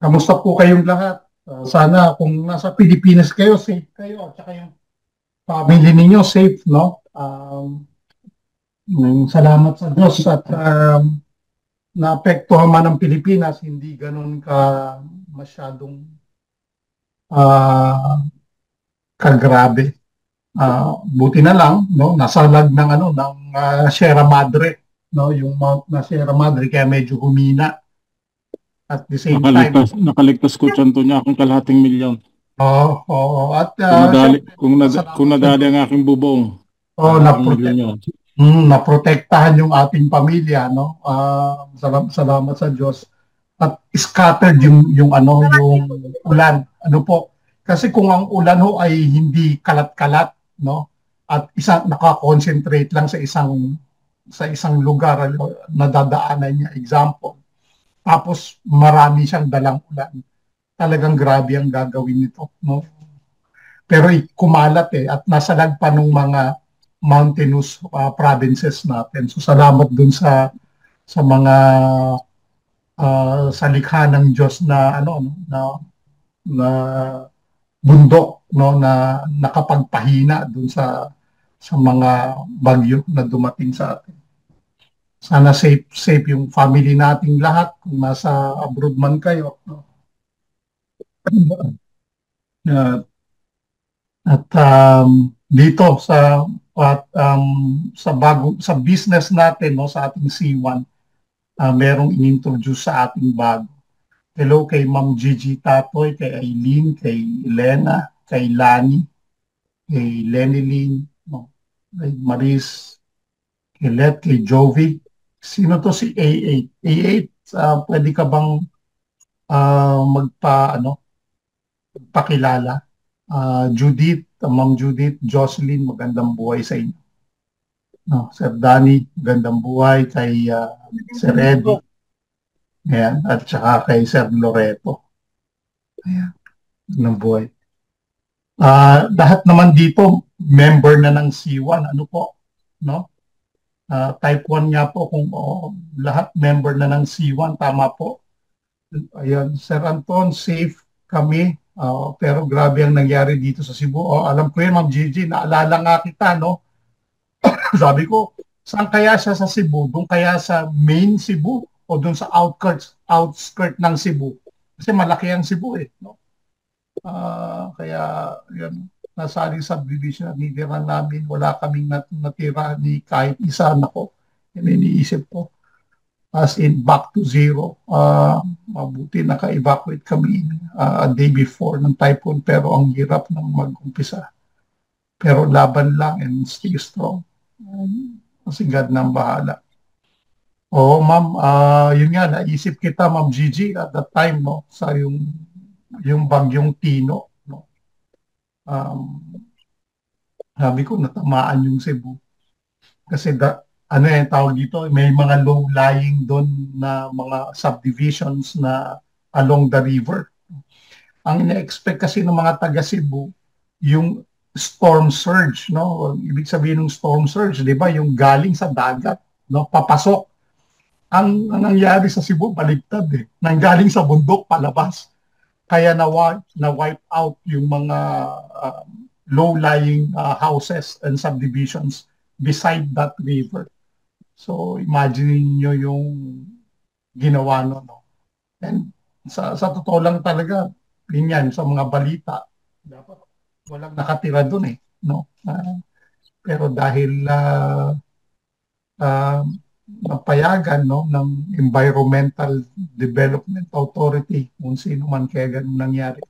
Kamusta po kayong lahat? Sana kung nasa Pilipinas kayo, safe kayo at saka yung family ninyo safe, no? Salamat sa Diyos at naapektuhan man ng Pilipinas, hindi ganun ka masyadong ah, kagrabe. Buti na lang, no? Nasalag ng Sierra Madre, no? Yung Mount na Sierra Madre kaya medyo humina at the same time. Nakaligtas ko tiyan to niya akong kalahating milyon. Oo, oo. At syempre, Kung salamat sa nadali Diyos. ang aking bubong, Oh, kalahating milyon yun. naprotektahan yung ating pamilya, no? Salamat sa Diyos. At scattered yung ulan. Ano po? Kasi kung ang ulan ho ay hindi kalat-kalat, no? At naka-concentrate lang sa isang lugar nadadaanan niya, example. Tapos marami siyang dalang ulan. Talagang grabe ang gagawin nito, no? Pero kumalat at nasalag pa nung mga mountainous provinces natin. So salamat dun sa mga sa likha ng Diyos na na bundok, no, na nakapagpahina dun sa mga bagyo na dumating sa atin. Sana safe yung family nating lahat kung nasa abroad man kayo, no? Uh, dito sa business natin, no, sa ating C1, merong inintroduce sa ating bago. Hello kay Ma'am Gigi Tatoy, kay Aileen, kay Elena, kay Lani, kay Lenilyn, no, kay Maris, kay Let, kay Jovi. Sino to si A8? A8, pwede ka bang magpakilala? Judith, Ma'am Judith, Jocelyn, magandang buhay sa inyo. No, Sir Danny, magandang buhay kay Sir Eddie. Ayan, at saka kay Sir Loreto. Ayan, magandang buhay. Lahat naman dito, member na ng C1. Ano po? No? Type 1 nga po kung lahat member na ng C1. Tama po. Ayan, Sir Anton, safe kami. Pero grabe ang nangyari dito sa Cebu. Alam ko yun, Ma'am Gigi, naalala nga kita, no? Sabi ko, saan kaya siya sa Cebu? Doon kaya sa main Cebu o doon sa outskirt ng Cebu? Kasi malaki ang Cebu no? Kaya yan, nasa aling subdivision at nitira namin, wala kaming natira ni kahit isa. Nako, yan iniisip ko. As in back to zero. Mabuti naka-evacuate kami a day before ng typhoon, pero ang hirap ng mag-umpisa. Pero laban lang and stay strong. Kasi God nang bahala. Oo, ma'am, yun nga, naisip kita, Ma'am Gigi, at that time, no, sa yung bagyong Tino, no. Sabi ko, natamaan yung Cebu. Kasi tawag dito, may mga low-lying doon na mga subdivisions na along the river. Ang ina-expect kasi ng mga taga Cebu, yung storm surge, no? Ibig sabihin ng storm surge, di ba? Yung galing sa dagat, no? Papasok. Ang nangyari sa Cebu, baligtad Nanggaling sa bundok, palabas. Kaya na-wipe out yung mga low-lying houses and subdivisions beside that river. So, imagine nyo yung ginawa no? And sa totoo lang talaga, yun sa mga balita, dapat walang nakatira doon no? Pero dahil napayagan no ng Environmental Development Authority kung sino man kaya ganun nangyari.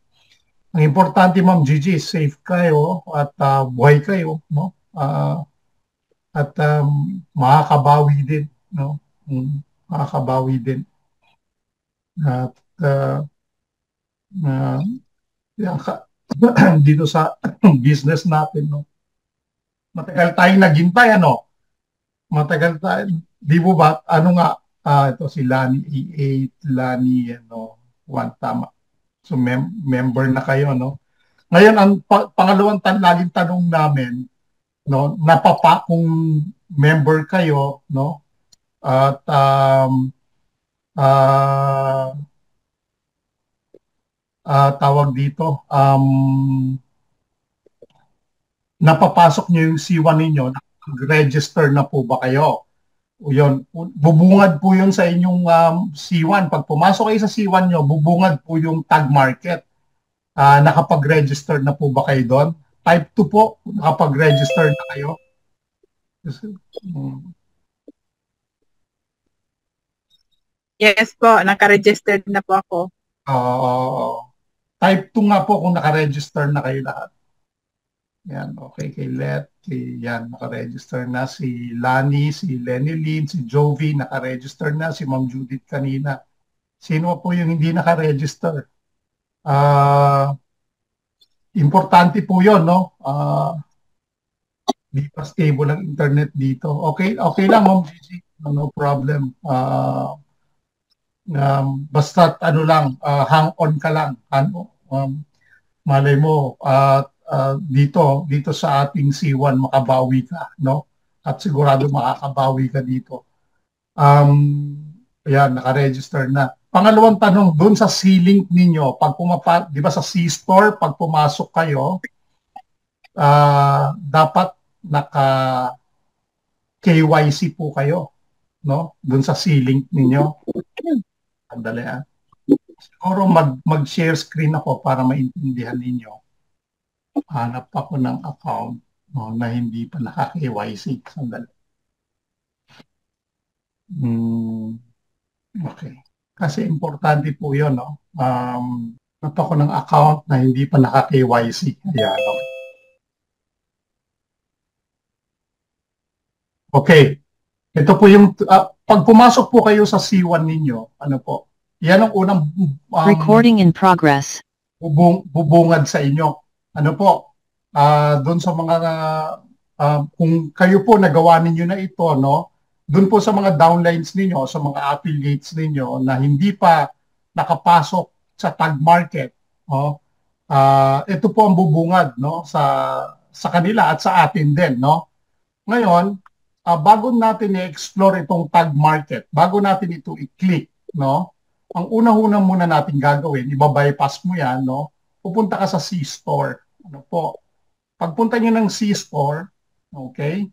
Ang importante, Ma'am Gigi, safe kayo at buhay kayo, no? At makakabawi din, no? Makakabawi din. At yan, dito sa business natin, no? Matagal tayong naghintay, ano? Matagal tayo, di mo ba, ito si Lani E8, Lani, one, tama. So, member na kayo, no? Ngayon, ang pangalawang laging tanong namin, no, kung member kayo, no? At tawag dito, napapasok nyo yung C1 ninyo, nag-register na po ba kayo? O yun, bubungad po yun sa inyong C1. Pag pumasok kayo sa C1 nyo, bubungad po yung tag market. Nakapag-register na po ba kayo doon? Type 2 po, nakapag-register na kayo? Hmm. Yes po, naka-registered na po ako. Type 2 nga po kung naka-register na kayo lahat. Yan, okay, kay Let, yan, naka-register na si Lani, si Lenny Lynn, si Jovi, naka-register na, si Ma'am Judith kanina. Sino po yung hindi naka-register? Importante po yun, no? Di pa stable ang internet dito. Okay, okay lang, Ma'am Gigi. No problem. Basta ano lang, hang on ka lang. Ano, malay mo, dito sa ating C1 makabawi ka, no? At sigurado makakabawi ka dito. Ayan, naka-register na. Pangalawang tanong, doon sa C-Link ninyo, di ba sa C-Store, pag pumasok kayo, dapat naka KYC po kayo, no? Doon sa C-Link ninyo. Andali siguro mag-share screen ako para maintindihan ninyo. Hanap ako ng account, no, na hindi pa naka-KYC. Sandali. Okay. Kasi importante po yun, no? Hanap ako ng account na hindi pa naka-KYC. Ayan, okay. Okay. Ito po yung, pag pumasok po kayo sa C1 ninyo, ano po, yan ang unang recording in progress. Bubungad sa inyo. Ano po, doon sa mga, kung kayo po nagawa ninyo na ito, no, doon po sa mga downlines ninyo, sa mga affiliates ninyo na hindi pa nakapasok sa tag market, no, ito po ang bubungad, no, sa kanila at sa atin din, no. Ngayon, bago natin i-explore itong tag market, bago natin ito i-click, no, ang unang-unang muna natin gagawin, iba-bypass mo yan, no, pupunta ka sa C-Store. Ano po? Pagpunta nyo ng C-Store, okay,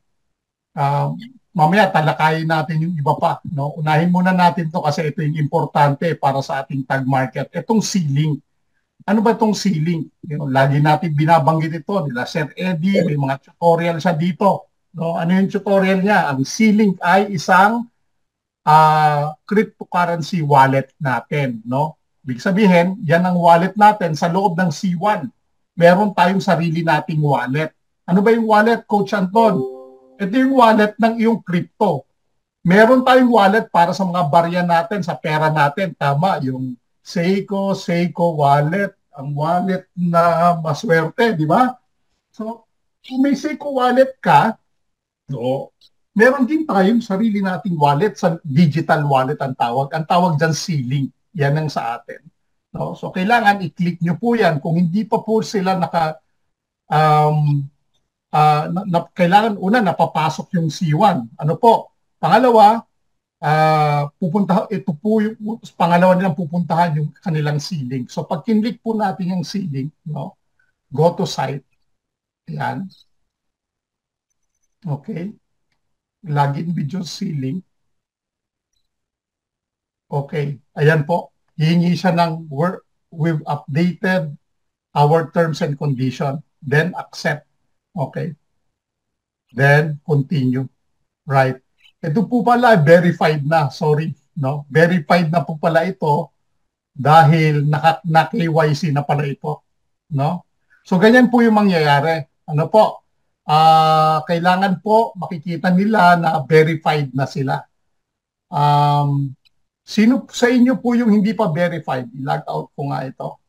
mamaya talakayin natin yung iba pa, no. Unahin muna natin to kasi ito yung importante para sa ating tag market. Itong C-Link. Ano ba itong C-Link? Lagi natin binabanggit ito, nila Sir Eddie, may mga tutorial siya dito. No, ano yung tutorial niya? Ang C-Link ay isang cryptocurrency wallet natin, no? Ibig sabihin, yan ang wallet natin sa loob ng C1. Meron tayong sarili nating wallet. Ano ba yung wallet, Coach Anton? Ito yung wallet ng iyong crypto. Meron tayong wallet para sa mga barya natin, sa pera natin. Tama, yung Seiko wallet, ang wallet na maswerte, di ba? So, kung may Seiko wallet ka, no, meron din tayong sarili nating wallet, sa digital wallet ang tawag. Ang tawag dyan C-Link. Yan ang sa atin. No? So, kailangan i-click nyo po yan. Kung hindi pa po sila kailangan una napapasok yung C1. Ano po? Pangalawa, ito po yung pangalawa nilang pupuntahan yung kanilang C-Link. So, pag kinlik po natin yung C-Link, no? Go to site. Yan. Okay. Login with your C-Link. Okay. Ayan po. Hihingi siya ng we've updated our terms and condition. Then accept. Okay. Then continue. Right. Ito po pala verified na. Sorry. No? Verified na po pala ito dahil na-KYC na pala ito. No? So ganyan po yung mangyayari. Ano po? Kailangan po makikita nila na verified na sila. Sino sa inyo po yung hindi pa verified? I-log out ko nga ito.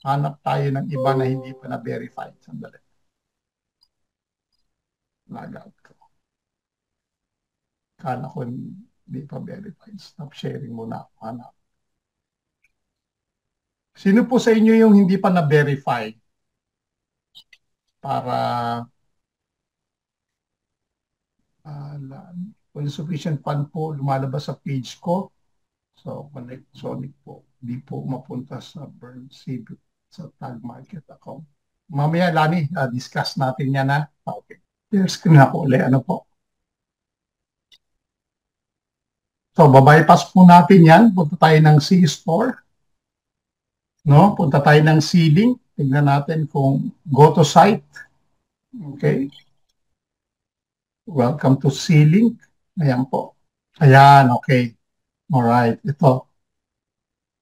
Hanap tayo ng iba na hindi pa na-verified. Sandali. Log out ko. Kala ko hindi pa verified. Stop sharing muna ako. Hanap. Sino po sa inyo yung hindi pa na-verify? Para insufficient fund po lumalabas sa page ko. So, connect Sonic po. Di po mapunta sa burn CBIT sa tag market account. Mamaya, Lani, discuss natin yan ha. Okay. Share screen ako ulit. Ano po? So, babypass po natin yan. Punta tayo ng C-Store. No? Punta tayo ng C-Link. Tingnan natin kung go to site. Okay. Welcome to C-Link. Ayan po. Ayan, okay. Alright, ito.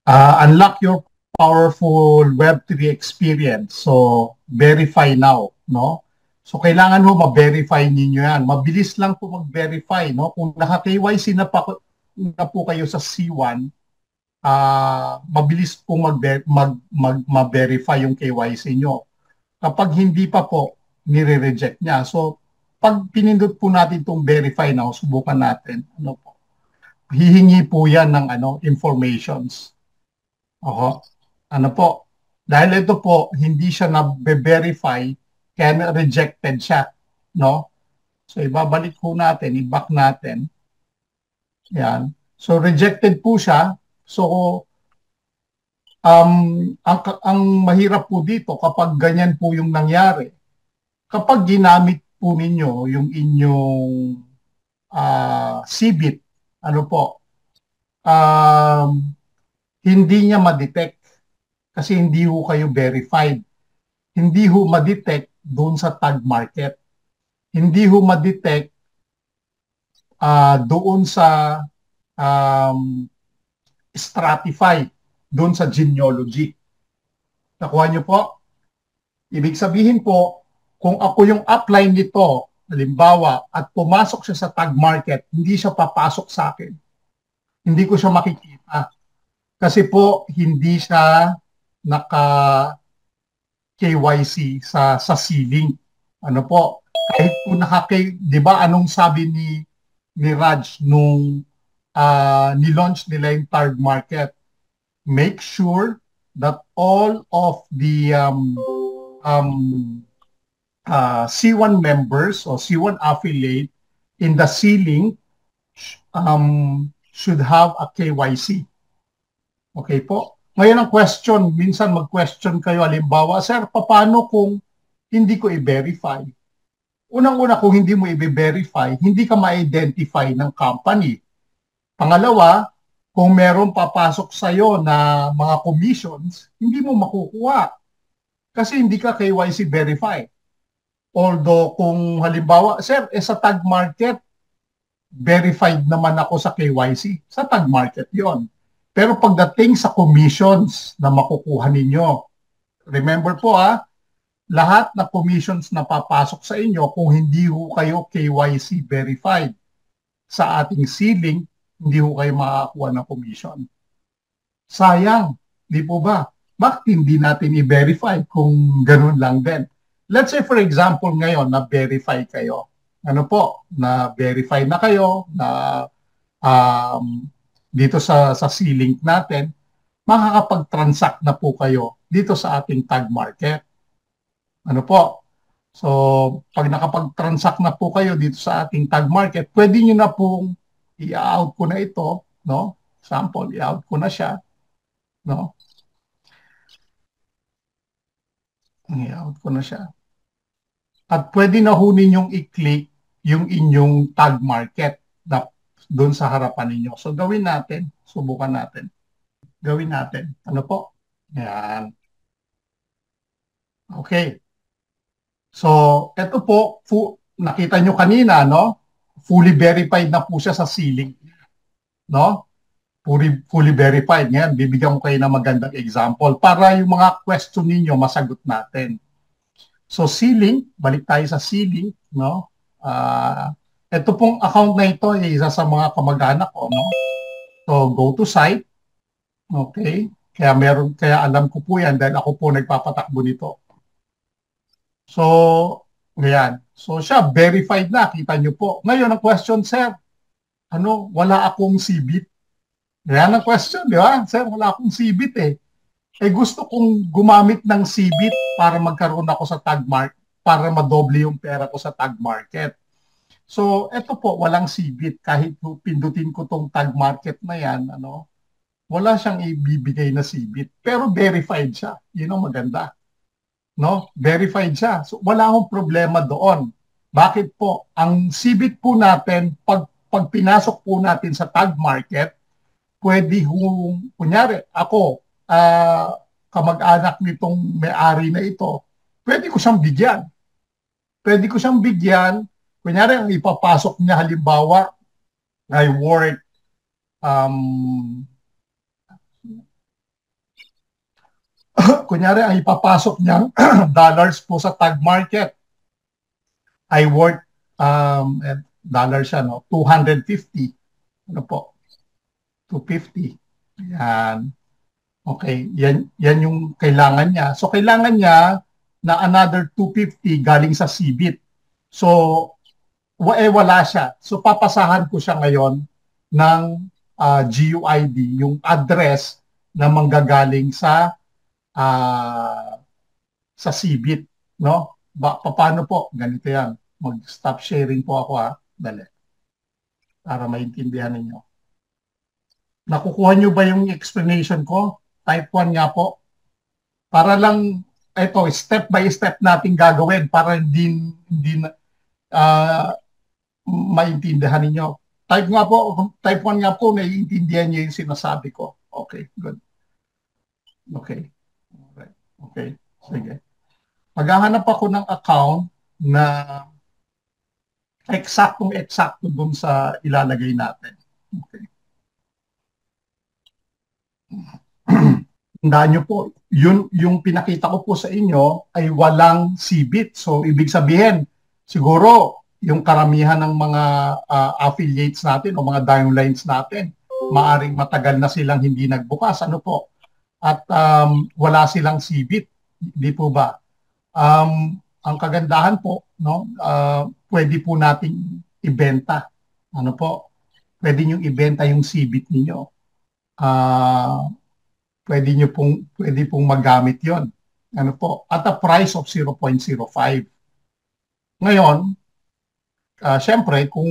Unlock your powerful Web3 experience. So, verify now, no? So, kailangan ho ma-verify ninyo yan. Mabilis lang po mag-verify, no? Kung naka-KYC na po kayo sa C1, mabilis po ma-verify yung KYC nyo. Kapag hindi pa po, nire-reject niya. So, pag pinindot po natin itong verify now, subukan natin. Ano po? Hihingi po yan ng informations. Ano po? Dahil ito po, hindi siya na-verify, kaya rejected siya. No? So, ibabalik po natin, i-back natin. Yan. So, rejected po siya. So, ang mahirap po dito kapag ganyan po yung nangyari. Kapag ginamit po ninyo yung inyong CBIT, ano po, hindi niya ma-detect kasi hindi ho kayo verified. Hindi ho ma-detect doon sa tag market. Hindi ho ma-detect doon sa stratify, doon sa genealogy. Nakuha niyo po? Ibig sabihin po, kung ako yung upline nito, halimbawa, at pumasok siya sa tag market, hindi siya papasok sa akin. Hindi ko siya makikita. Kasi po, hindi siya naka-KYC sa ceiling. Ano po? Kahit po di ba anong sabi ni Raj nung nilaunch nila yung tag market? Make sure that all of the C1 members or C1 affiliate in the ceiling should have a KYC. Okay po? Ngayon ang question, minsan mag-question kayo, halimbawa, sir, paano kung hindi ko i-verify? Unang-una, kung hindi mo i-verify, hindi ka ma-identify ng company. Pangalawa, kung meron papasok sa'yo na mga commissions, hindi mo makukuha. Kasi hindi ka KYC verify. Although kung halimbawa, sir, sa tag market, verified naman ako sa KYC. Sa tag market yon. Pero pagdating sa commissions na makukuha ninyo, remember po lahat na commissions na papasok sa inyo, kung hindi ho kayo KYC verified sa ating ceiling, hindi ho kayo makakuha ng commission. Sayang, di po ba? Bakit hindi natin i-verify kung ganun lang din? Let's say for example ngayon na-verify kayo. Ano po? Na-verify na kayo na dito sa C-Link natin, makakapag-transact na po kayo dito sa ating tag market. Ano po? So, pag nakapag-transact na po kayo dito sa ating tag market, pwede nyo na pong i-out ko na ito, no? Sample, i-out ko na siya, no? I-out ko na siya. At pwede na ho ninyong i-click yung inyong tag market na doon sa harapan ninyo. So, gawin natin. Subukan natin. Gawin natin. Ano po? Yan. Okay. So, ito po, nakita nyo kanina, no? Fully verified na po siya sa ceiling. No? Fully verified. Ngayon, bibigyan ko kayo ng magandang example para yung mga question ninyo masagot natin. So, ceiling, balik tayo sa ceiling, no? Ito pong account na ito ay isa sa mga kamag-anak ko, no? So, go to site. Okay? Kaya alam ko po yan dahil ako po nagpapatakbo nito. So, ayan. So, siya, verified na. Kita nyo po. Ngayon, ang question, sir, wala akong CBIT. Yan ang question, di ba? Sir, wala akong CBIT eh. Gusto kong gumamit ng CBIT para magkaroon ako sa tag market, para madoble yung pera ko sa tag market. So, eto po, walang CBIT. Kahit pindutin ko tong tag market na yan, wala siyang ibibigay na CBIT. Pero verified siya. Yun ang maganda. No? Verified siya. So, wala akong problema doon. Bakit po? Ang CBIT po natin, pag pinasok po natin sa tag market, pwede hong, kunyari, ako, kamag-anak nitong may-ari na ito, pwede ko siyang bigyan. Pwede ko siyang bigyan, kunyari, ang ipapasok niya halimbawa, ay worth, kunyari, ang ipapasok niyang dollars po sa tag market, ay worth, dollars siya, no? 250. Ano po? 250. Yan. Okay, yan yung kailangan niya. So kailangan niya na another 250 galing sa CBIT. So wala siya. So papasahan ko siya ngayon ng GUID, yung address na manggagaling sa CBIT, no? Paano po? Ganito yan. Mag-stop sharing po ako, ha. Dali. Para maintindihan ninyo. Nakukuha nyo ba yung explanation ko? Type 1 nga po. Para lang, ito, step by step natin gagawin para hindi maintindihan ninyo. Type 1 nga po, naiintindihan nyo yung sinasabi ko. Okay, good. Okay. Alright. Okay, sige. Maghahanap ako ng account na eksakto dun sa ilalagay natin. Okay. Tandaan nyo po, yung pinakita ko po sa inyo ay walang CBIT. So, ibig sabihin, siguro, yung karamihan ng mga affiliates natin o mga downlines natin, maaring matagal na silang hindi nagbukas. Ano po? At wala silang CBIT. Di po ba? Ang kagandahan po, no, pwede po nating ibenta. Ano po? Pwede nyo ibenta yung CBIT ninyo. Pwede pong magamit yon. Ano po? At a price of 0.05. Ngayon, syempre, kung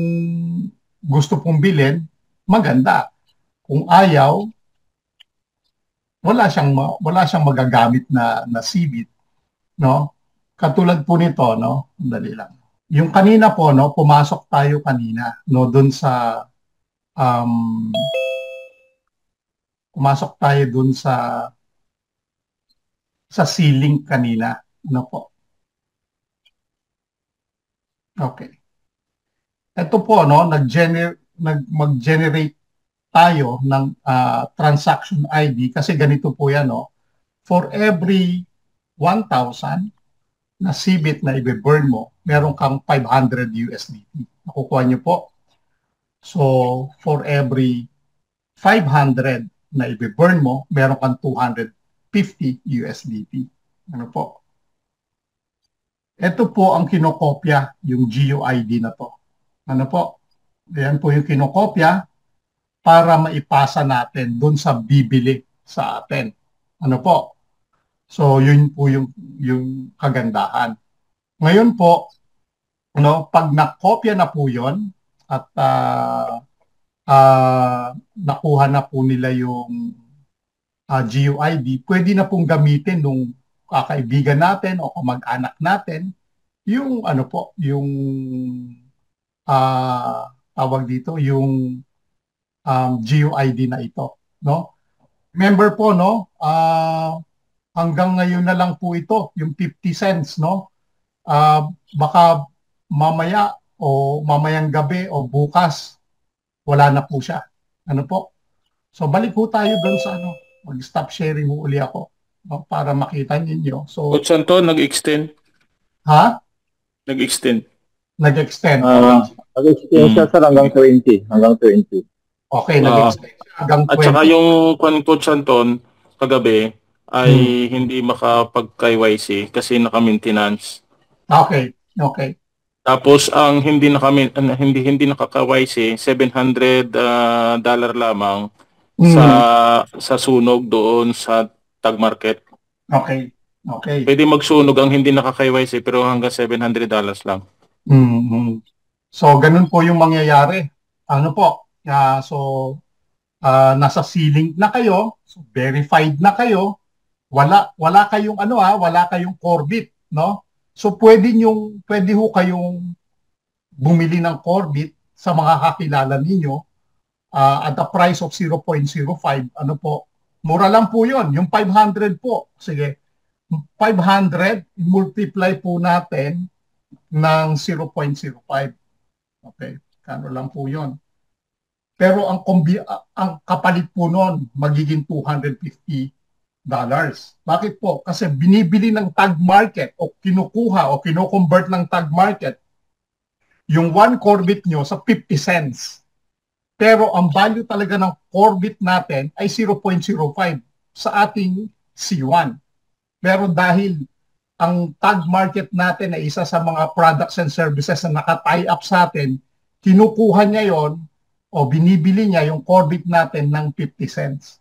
gusto pong bilhin, maganda. Kung ayaw, wala siyang magagamit na CBIT, no? Katulad po nito, no? Dali lang. Yung kanina po, no, pumasok tayo kanina, no, doon sa pumasok tayo dun sa ceiling kanina. Ano po? Okay. Ito po, no, mag-generate tayo ng transaction ID kasi ganito po yan, no. For every 1,000 na CBIT na i-burn mo, meron kang 500 USDT. Nakukuha niyo po. So, for every 500 na i-burn mo, meron kang 250 USDT. Ano po? Ito po ang kinokopya, yung GUID na to. Ano po? Ayan po yung kinokopya para maipasa natin dun sa bibili sa atin. Ano po? So, yun po yung kagandahan. Ngayon po, no, pag nakopya na po yun at nakuha na po nila yung GUID, pwede na pong gamitin nung kakaibigan natin o kamag-anak natin yung ano po, yung tawag dito, yung GUID na ito, no? Remember po, no, hanggang ngayon na lang po ito, yung 50 cents, no? Baka mamaya o mamayang gabi o bukas, wala na po siya. Ano po? So balik po tayo doon sa ano, mag-stop sharing mo uli ako, no, para makita ninyo. So, Coach Santo, nag-extend. ha? Nag-extend. Nag-extend. Nag-extend siya sa hanggang 20. Hanggang 20. Okay, nag-extend siya hanggang 20. At saka yung Coach Santon, kagabi, ay hindi makapag-KYC kasi naka-maintenance. Okay, okay. Tapos ang hindi nakaka-YC, $700 lamang sa sunog doon sa tag market. Okay. Okay. Pwede magsunog ang hindi nakaka-YC pero hanggang $700 lang. So ganun po yung mangyayari. Ano po? So nasa ceiling na kayo, so verified na kayo, wala kayong wala kayong Corbit, no? So pwede ho kayong bumili ng Corbit sa mga kakilala ninyo at the price of 0.05, ano po? Mura lang po 'yon, yung 500 po. Sige. 500 multiply po natin ng 0.05. Okay, kano lang po 'yon. Pero ang kapalit po noon magiging $250. Bakit po? Kasi binibili ng tag market o kinukuha o kino-convert ng tag market yung 1 Corbit nyo sa 50 cents. Pero ang value talaga ng Corbit natin ay 0.05 sa ating C1. Pero dahil ang tag market natin ay isa sa mga products and services na naka-tie up sa atin, kinukuha niya yon o binibili niya yung Corbit natin ng 50 cents.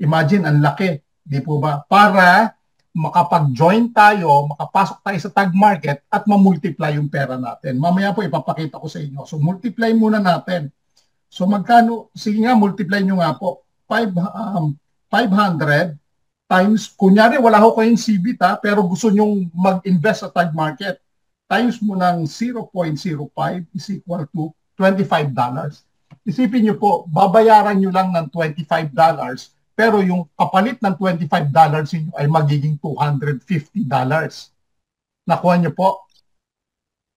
Imagine, ang laki, di po ba? Para makapag-join tayo, makapasok tayo sa tag market at ma-multiply yung pera natin. Mamaya po ipapakita ko sa inyo. So multiply muna natin. So magkano? Sige nga, multiply nyo nga po. 500 times, kunyari wala ko kayong CBIT pero gusto nyong mag-invest sa tag market. Times mo ng 0.05 is equal to $25. Isipin nyo po, babayaran nyo lang ng $25, pero yung kapalit ng $25 inyo ay magiging $250. Nakuha nyo po?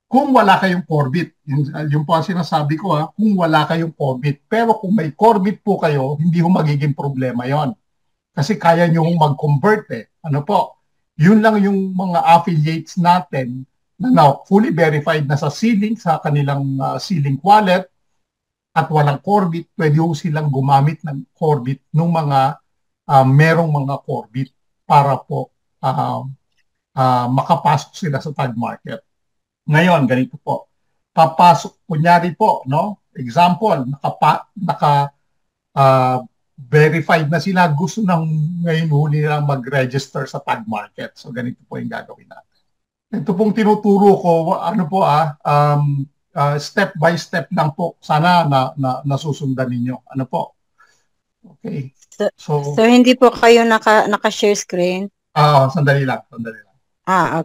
Kung wala kayong Corbit, yung po ang sinasabi ko kung wala kayong Corbit. Pero kung may Corbit po kayo, hindi ho magiging problema yon. Kasi kaya nyo mag-convert Ano po? Yun lang yung mga affiliates natin na fully verified na sa Sealink, sa kanilang Sealink wallet, at walang Corbit, pwede ho silang gumamit ng Corbit ng mga merong mga Corbit para po makapasok sila sa tag market. Ngayon, ganito po. Papasok, kunyari po, no? Example, verified na sila, gusto nang ngayon huli nilang mag-register sa tag market. So, ganito po yung gagawin natin. Ito pong tinuturo ko, step by step lang po. Sana nasusundan ninyo. Ano po? Okay. So hindi po kayo naka-share screen? Sandali lang.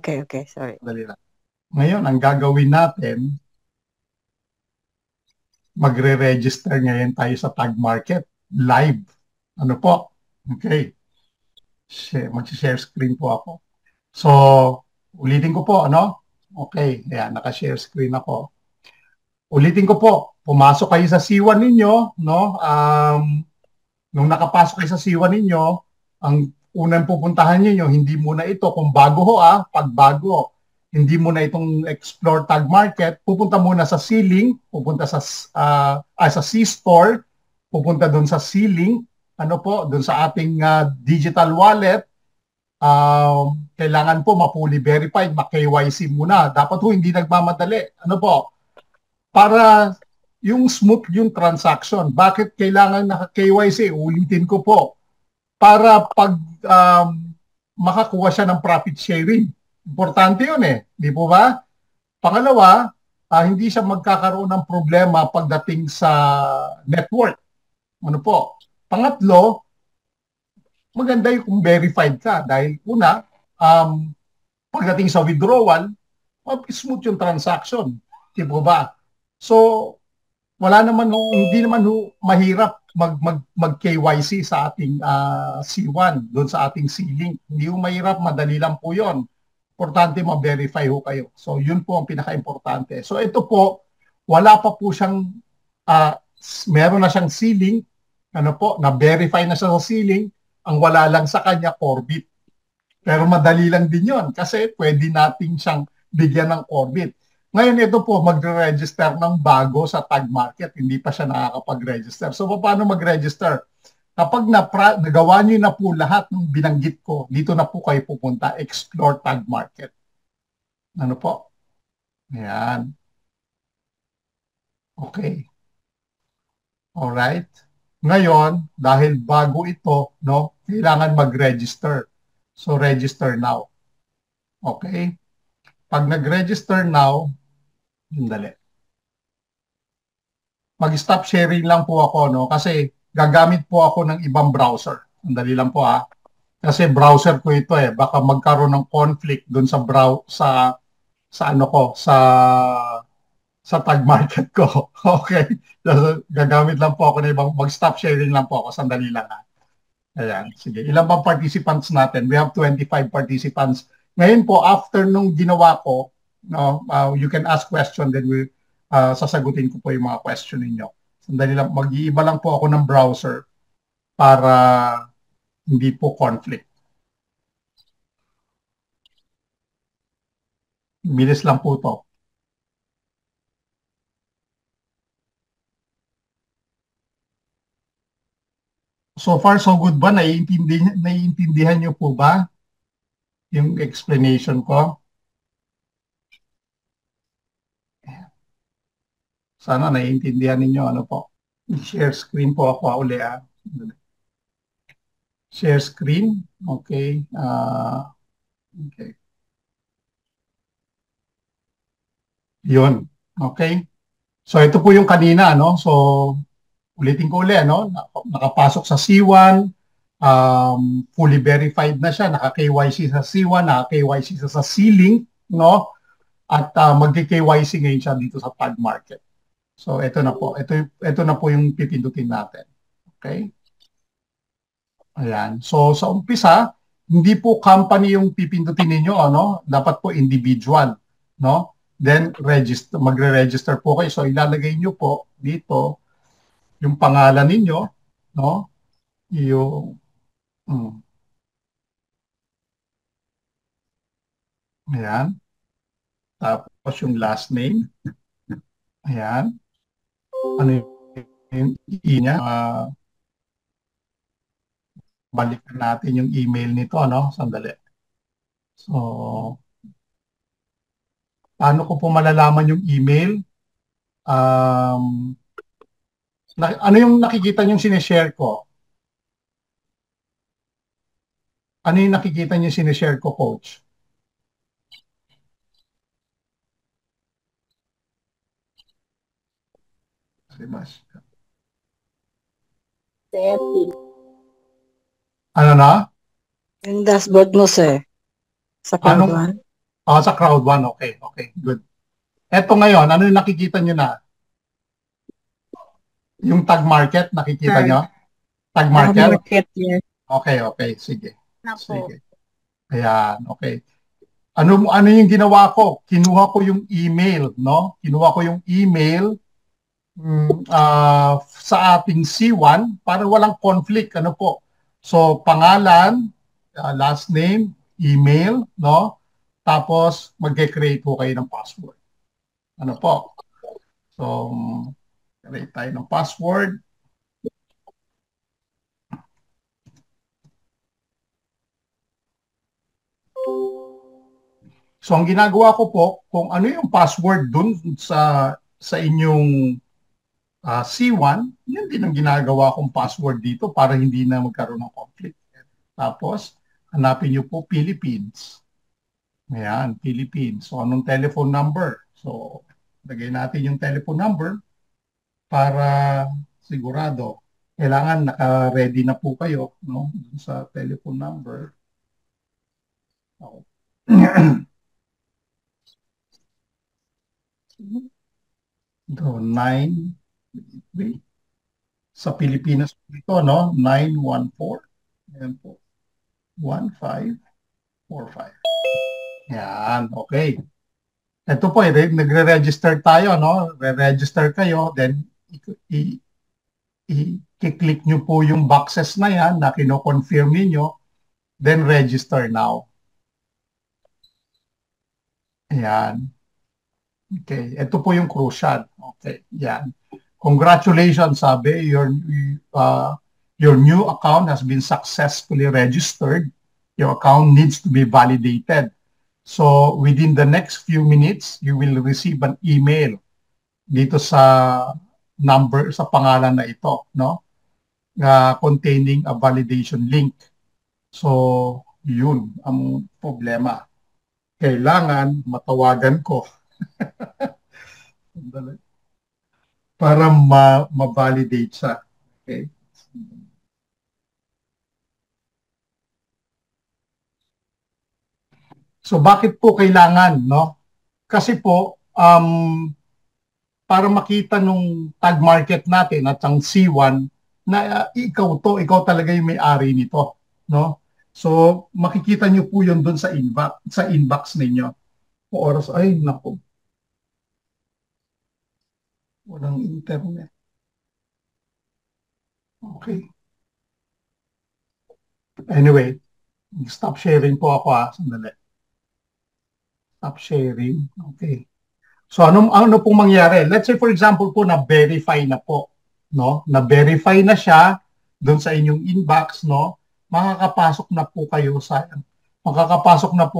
Okay. Sorry. Sandali lang. Ngayon, ang gagawin natin, magre-register ngayon tayo sa tag market live. Ano po? Okay. Mag-share screen po ako. So, ulitin ko po, ano? Okay. Ayan, naka-share screen ako. Ulitin ko po, pumasok kayo sa C1 ninyo, no? Nung nakapasok kayo sa C1 ninyo, ang unang pupuntahan niyo, hindi muna ito, kung bago ho pag bago, hindi muna itong explore tag market, pupunta muna sa Sealink, pupunta sa C-Store, pupunta doon sa Sealink, ano po, doon sa ating digital wallet, kailangan po ma-fully verified, ma-KYC muna. Dapat ho hindi nagmamadali. Ano po? Para yung smooth yung transaction. Bakit kailangan naka-KYC? Ulitin ko po. Para pag makakuha siya ng profit sharing. Importante yun Di po ba? Pangalawa, hindi siya magkakaroon ng problema pagdating sa network. Ano po? Pangatlo, maganda yung kung verified ka. Dahil una, pagdating sa withdrawal, smooth yung transaction. Di po ba? So, hindi naman mahirap mag-KYC sa ating C1, doon sa ating Sealink. Hindi mahirap, madali lang po yun. Importante ma-verify kayo. So, yun po ang pinaka-importante. So, ito po, wala pa po siyang, meron na siyang Sealink, na-verify na siya sa Sealink, ang wala lang sa kanya, Corbit. Pero madali lang din yun, kasi pwede natin siyang bigyan ng Corbit. Ngayon, ito po, magre-register ng bago sa tag market. Hindi pa siya nakakapag-register. So, paano mag-register? Kapag nagawa niyo na po lahat ng binanggit ko, dito na po kayo pupunta, explore tag market. Ano po? Ayan. Okay. Alright. Ngayon, dahil bago ito, kailangan mag-register. So, register now. Okay? Pag nag-register now, dali. Mag-stop sharing lang po ako, kasi gagamit po ako ng ibang browser. Sandali lang po ha. Kasi browser ko ito eh. Baka magkaroon ng conflict dun sa sa ano ko, sa tag market ko. Okay. So, gagamit lang po ako ng ibang, mag-stop sharing lang po ako. Sandali lang ha. Ayan, sige. Ilan bang participants natin? We have 25 participants. Ngayon po, after nung ginawa ko, no, you can ask question, then sasagutin ko po yung mga question ninyo. Sandali lang, mag-iiba lang po ako ng browser para hindi po conflict. Bilis lang po to. So far, so good ba? Naiintindihan niyo po ba yung explanation ko? Sana naiintindihan ninyo ano po. Share screen po ako uli ah. Share screen. Okay. Okay. Yun. Okay. So ito po yung kanina, no? So ulitin ko ulit, no? Nakapasok sa C1, fully verified na siya, naka-KYC sa C1, naka-KYC sa C-Link, no? At magki-KYC ngayon siya dito sa Tag Market. So ito na po. Ito na po yung pipindutin natin. Okay? Ayan. So sa umpisa, hindi po company yung pipindutin ninyo, ano? Dapat po individual, no? Then magre-register po kayo. So ilalagay niyo po dito yung pangalan ninyo, no? Yung ayan. Tapos yung last name. Ayan. Ano yung niya? Balikan natin yung email nito, no? Sandali. So, paano ko po malalaman yung email? Ano yung nakikita niyong sinishare ko? Ano yung nakikita niyong sinishare ko, Coach? Ano na? Yung dashboard mo, sir. Sa Crowd1. Sa Crowd1. Okay, okay, good. Eto ngayon, ano yung nakikita nyo na? Yung tag market, nakikita nyo? Tag market? Yes. Okay, okay, sige. Sige. Ayan, okay. Ano yung ginawa ko? Kinuha ko yung email, no? Kinuha ko yung email sa ating C1 para walang conflict, ano po? So, pangalan, last name, email, no? Tapos, mag-create po kayo ng password. Ano po? So, create tayo ng password. So, ang ginagawa ko po, kung ano yung password dun sa inyong C1, yan din ang ginagawa kong password dito para hindi na magkaroon ng conflict. Tapos, hanapin nyo po Philippines. Ayan, Philippines. So, anong telephone number? So, lagay natin yung telephone number para sigurado. Kailangan naka-ready na po kayo, no? Sa telephone number. Okay. So, 9 sa Pilipinas ito, no? 914. Ayan po. 1545. Yan, okay. Ito po, nagre-register tayo, no? Re-register kayo, then i-click nyo po yung boxes na yan na kino-confirm niyo, then register now. Ayan. Okay, ito po yung crucial. Okay, yan. Congratulations, sabi, your new account has been successfully registered. Your account needs to be validated. So, within the next few minutes, you will receive an email dito sa number, sa pangalan na ito, no? Containing a validation link. So, yun ang problema. Kailangan matawagan ko para ma-validate siya. Okay? So bakit po kailangan, no? Kasi po, para makita nung tag market natin at ang C1 na ikaw talaga yung may-ari nito, no? So makikita niyo po yun doon sa inbox ninyo. O oras, ay nako. Walang internet. Okay. Anyway, stop sharing po ako sandali. Stop sharing. Okay. So ano pong mangyari? Let's say for example po na verify na po, no? Na verify na siya doon sa inyong inbox, no? Makakapasok na po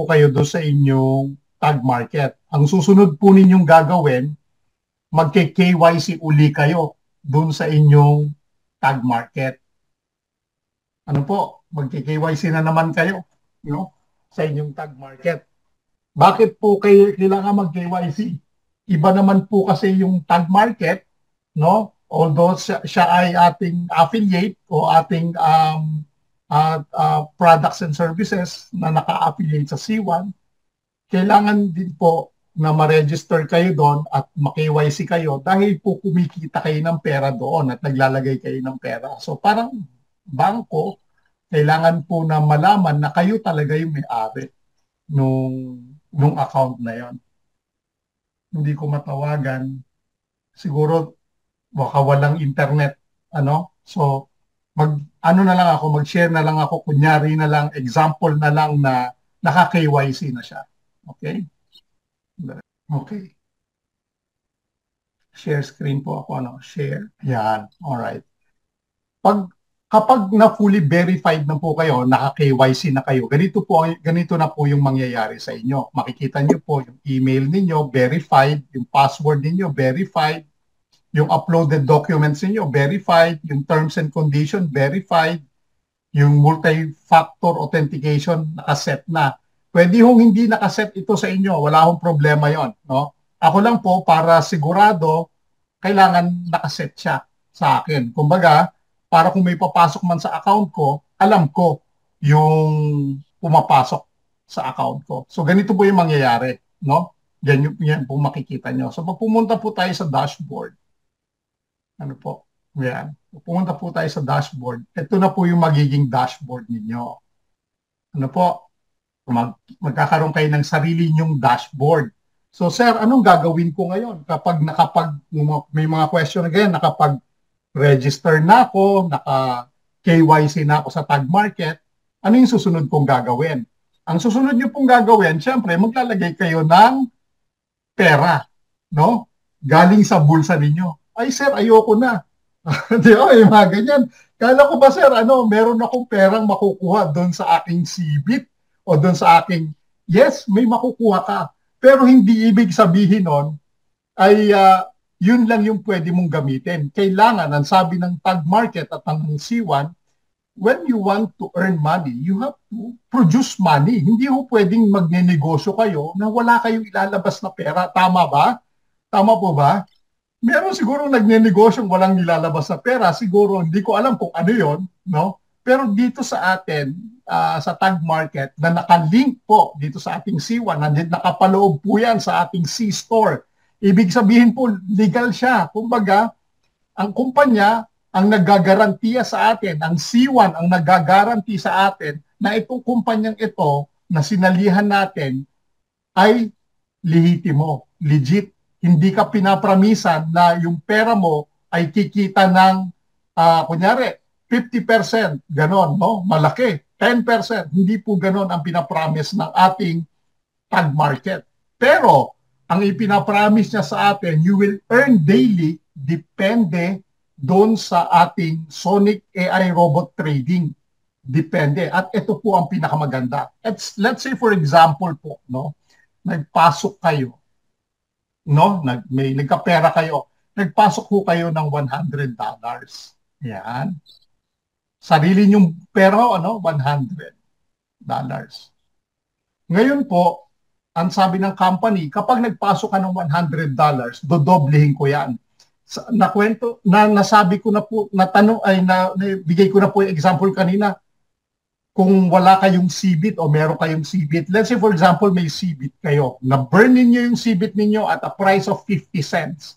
doon sa inyong tag market. Ang susunod po ninyong gagawin, magke-KYC uli kayo doon sa inyong tag market. Ano po? Magke-KYC na naman kayo, no? Sa inyong tag market. Bakit po kayo kailangan mag-KYC? Iba naman po kasi yung tag market, no? Although siya ay ating affiliate o ating products and services na naka-affiliate sa C1, kailangan din po na ma-register kayo doon at ma-KYC kayo dahil po kumikita kayo ng pera doon at naglalagay kayo ng pera. So parang bangko, kailangan po na malaman na kayo talaga yung may-ari nung account na yon. Hindi ko matawagan. Siguro baka walang internet, ano? So mag-share na lang ako, kunyari na lang, example na lang na naka-KYC na siya. Okay? Okay. Share screen po ako, ano? Share. Yan. Alright. Kapag na fully verified na po kayo, naka-KYC na kayo, ganito na po yung mangyayari sa inyo. Makikita nyo po yung email ninyo, verified, yung password ninyo, verified, yung uploaded documents ninyo, verified, yung terms and conditions, verified, yung multi-factor authentication, nakaset na. Pwede hong hindi nakaset ito sa inyo, wala hong problema yon, no? Ako lang po, para sigurado, kailangan nakaset siya sa akin. Kumbaga, para kung may papasok man sa account ko, alam ko yung pumapasok sa account ko. So ganito po yung mangyayari, no? Yan po makikita nyo. So pumunta po tayo sa dashboard. Ano po? Yan. Pumunta po tayo sa dashboard. Ito na po yung magiging dashboard ninyo. Ano po? Magkakaroon kayo ng sarili nyong dashboard. So sir, anong gagawin ko ngayon kapag may mga question na ganyan, register na ako, naka-KYC na ako sa tag market, ano yung susunod kong gagawin? Ang susunod nyo pong gagawin, syempre, maglalagay kayo ng pera, no? Galing sa bulsa ninyo. Ay, sir, ayoko na. Di ba? Yung mga ganyan. Kala ko ba, sir, meron akong perang makukuha doon sa aking CBIT o doon sa aking, yes, may makukuha ka. Pero hindi ibig sabihin nun ay yun lang yung pwede mong gamitin. Kailangan, ang sabi ng tag market at ng C1, when you want to earn money, you have to produce money. Hindi ho pwedeng magnenegosyo kayo na wala kayong ilalabas na pera. Tama ba? Tama po ba? Meron siguro nagnenegosyo walang nilalabas na pera. Siguro, hindi ko alam kung ano yon, no? Pero dito sa atin, sa tag market, na nakalink po dito sa ating C1, nakapaloob po yan sa ating C-store. Ibig sabihin po, legal siya. Kumbaga, ang kumpanya ang naggagarantiya sa atin, ang C1 ang naggagaranti sa atin na itong kumpanyang ito na sinalihan natin ay lehitimo, legit. Hindi ka pinapramisan na yung pera mo ay kikita ng, kunyari, 50%, ganon, no? Malaki, 10%. Hindi po ganon ang pinapromise ng ating tag market. Pero, ang ipinapromise niya sa atin, you will earn daily, depende doon sa ating Sonic AI robot trading. Depende. At ito po ang pinakamaganda. Let's say for example po, no, nagpasok kayo, no, nagkapera kayo, nagpasok po kayo ng $100. Yan. Sarili niyong pera, $100. Ngayon po, ang sabi ng company, kapag nagpasok ka ng $100, dodoblehin ko yan. Nasabi ko na po, bigay ko na po yung example kanina, kung wala kayong CBIT o meron kayong CBIT, let's say for example may CBIT kayo, na-burn ninyo yung CBIT ninyo at a price of 50 cents.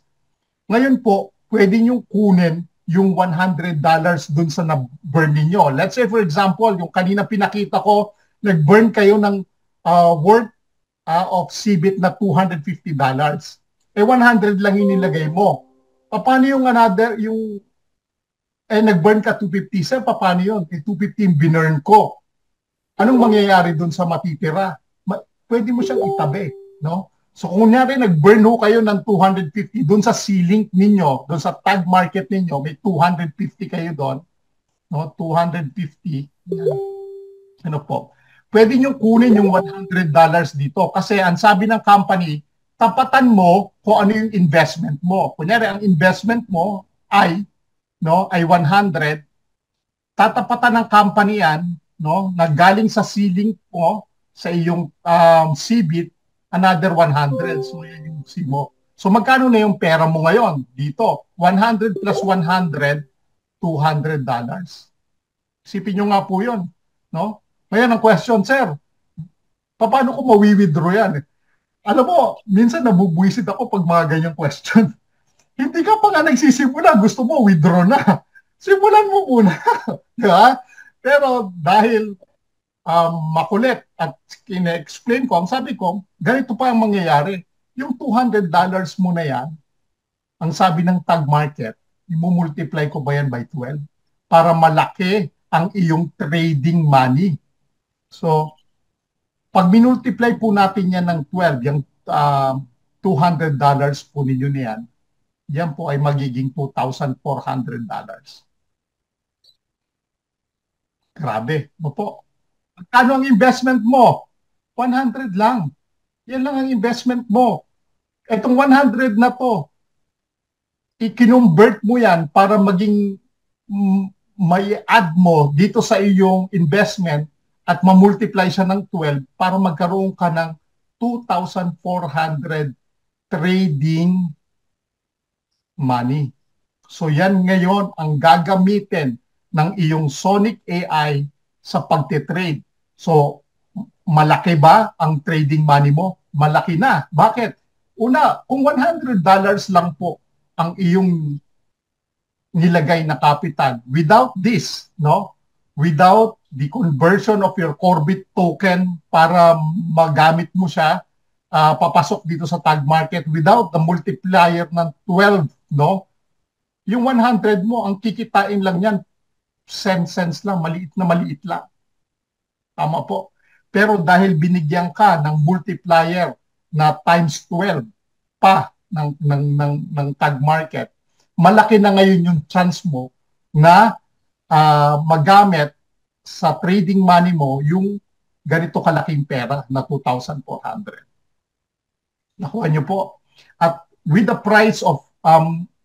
Ngayon po, pwede nyo kunin yung $100 dun sa na-burn ninyo. Let's say for example, yung kanina pinakita ko, nag-burn kayo ng worth of CBIT na $250. 100 lang yung nilagay mo. Paano yung another, nag-burn ka 250, sir, paano yun? 250 yung binurn ko. Anong mangyayari dun sa matitira? Pwede mo siyang itabi, no? So kung kunyari nag-burn ho kayo ng 250 dun sa ceiling ninyo, dun sa tag market ninyo, may 250 kayo doon, no? 250. Ano po? Pwede nyo kunin yung $100 dito kasi ang sabi ng company, tapatan mo kung ano yung investment mo. Kunyari ang investment mo ay 100, tatapatan ng company yan, no, na galing sa ceiling mo, sa iyong CBIT, another 100. So, yan yung C mo. So, magkano na yung pera mo ngayon? Dito, 100 plus 100, $200. Isipin nyo nga po yun. No? Ngayon, ang question, sir, paano ko mawi-withdraw yan? Alam mo, minsan nabubwisit ako pag mga ganyang question. Hindi ka pa nga nagsisimula, gusto mo, withdraw na. Simulan mo muna. Diba? Pero dahil makulit at kine-explain ko, ang sabi ko, ganito pa ang mangyayari. Yung $200 mo na yan, ang sabi ng tag market, i-multiply ko ba yan by 12? Para malaki ang iyong trading money. So, pag minultiply po natin yan ng 12, yung $200 po ninyo na yan po ay magiging $2,400. Grabe, mo po. Ano ang investment mo? 100 lang. Yan lang ang investment mo. Itong 100 na to, i-convert mo yan para maging may add mo dito sa iyong investment at mamultiply siya ng 12 para magkaroon ka ng 2,400 trading money. So yan ngayon ang gagamitin ng iyong Sonic AI sa pagtitrade. So malaki ba ang trading money mo? Malaki na. Bakit? Una, kung $100 lang po ang iyong nilagay na capital, without this, no? Without the conversion of your Corbit token para magamit mo siya, papasok dito sa tag market, without the multiplier ng 12, no? Yung 100 mo, ang kikitain lang yan, cents lang, maliit lang. Tama po. Pero dahil binigyan ka ng multiplier na times 12 pa ng tag market, malaki na ngayon yung chance mo na magamit sa trading money mo yung ganito kalaking pera na 2,400. Nakuha niyo po. At with the price of